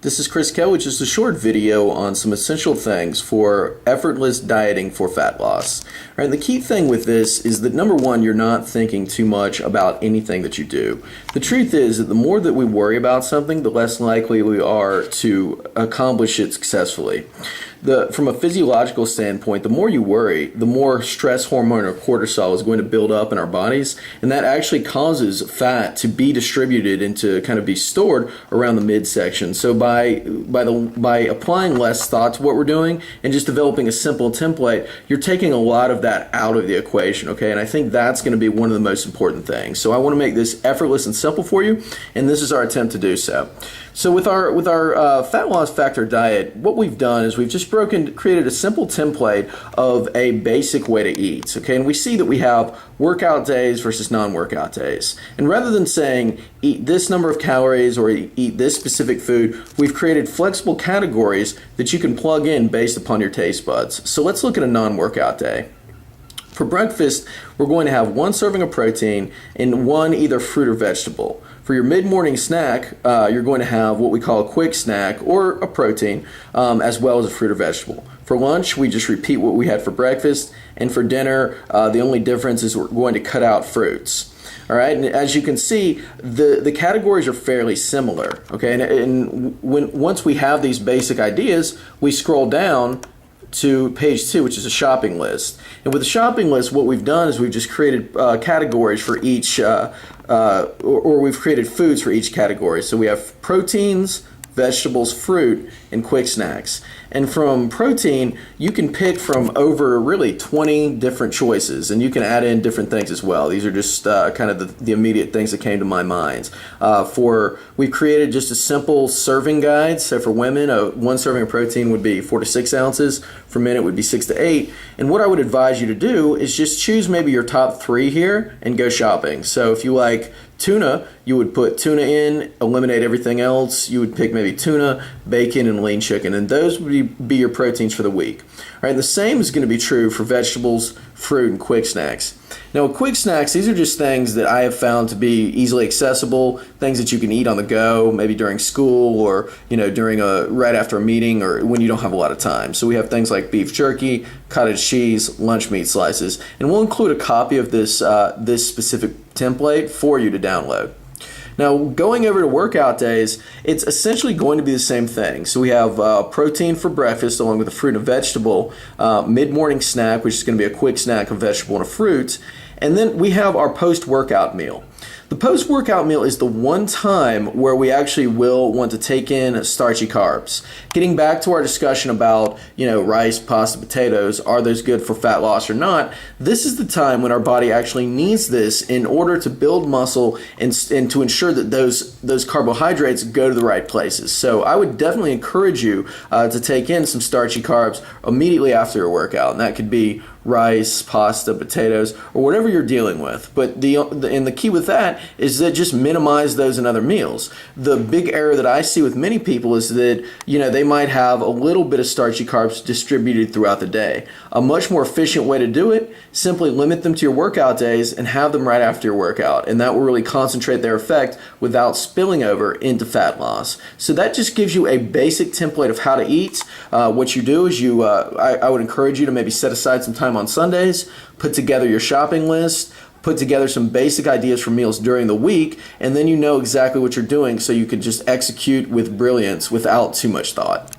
This is Chris Kell, which is a short video on some essential things for effortless dieting for fat loss. Right, the key thing with this is that number one, you're not thinking too much about anything that you do. The truth is that the more that we worry about something, the less likely we are to accomplish it successfully. From a physiological standpoint, the more you worry, the more stress hormone or cortisol is going to build up in our bodies, and that actually causes fat to be distributed and to kind of be stored around the midsection. So by applying less thought to what we're doing and just developing a simple template, you're taking a lot of that out of the equation, okay? And I think that's going to be one of the most important things. So I want to make this effortless and simple for you, and this is our attempt to do so. So with our fat loss factor diet, what we've done is we've just created a simple template of a basic way to eat, okay? And we see that we have workout days versus non-workout days. And rather than saying eat this number of calories or eat this specific food, we've created flexible categories that you can plug in based upon your taste buds. So let's look at a non-workout day. For breakfast, we're going to have one serving of protein and one either fruit or vegetable. For your mid-morning snack, you're going to have what we call a quick snack or a protein, as well as a fruit or vegetable. For lunch, we just repeat what we had for breakfast, and for dinner, the only difference is we're going to cut out fruits. All right, and as you can see, the categories are fairly similar. Okay, and once we have these basic ideas, we scroll down to page 2, which is a shopping list. And with the shopping list, what we've done is we've just created categories for each, or we've created foods for each category. So we have proteins, vegetables, fruit, and quick snacks. And from protein, you can pick from over really 20 different choices, and you can add in different things as well. These are just kind of the immediate things that came to my mind. We've created just a simple serving guide. So for women, one serving of protein would be 4 to 6 ounces. For men, it would be 6 to 8. And what I would advise you to do is just choose maybe your top 3 here and go shopping. So if you like tuna, you would put tuna in, eliminate everything else. You would pick maybe tuna, bacon, and lean chicken, and those would be your proteins for the week. All right, the same is going to be true for vegetables, fruit, and quick snacks. Now, with quick snacks, these are just things that I have found to be easily accessible, things that you can eat on the go, maybe during school or during right after a meeting or when you don't have a lot of time. So we have things like beef jerky, cottage cheese, lunch meat slices, and we'll include a copy of this specific template for you to download. Now, going over to workout days, it's essentially going to be the same thing. So we have protein for breakfast along with a fruit and vegetable, mid-morning snack, which is going to be a quick snack of vegetable and a fruit, and then we have our post-workout meal. The post-workout meal is the one time where we actually will want to take in starchy carbs. Getting back to our discussion about, rice, pasta, potatoes, are those good for fat loss or not? This is the time when our body actually needs this in order to build muscle and to ensure that those carbohydrates go to the right places. So I would definitely encourage you to take in some starchy carbs immediately after your workout, and that could be rice, pasta, potatoes, or whatever you're dealing with. But the key with that is that just minimize those in other meals. The big error that I see with many people is that they might have a little bit of starchy carbs distributed throughout the day. A much more efficient way to do it, simply limit them to your workout days and have them right after your workout, and that will really concentrate their effect without spilling over into fat loss. So that just gives you a basic template of how to eat. What you do is I would encourage you to maybe set aside some time on Sundays, put together your shopping list, put together some basic ideas for meals during the week, and then you know exactly what you're doing so you can just execute with brilliance without too much thought.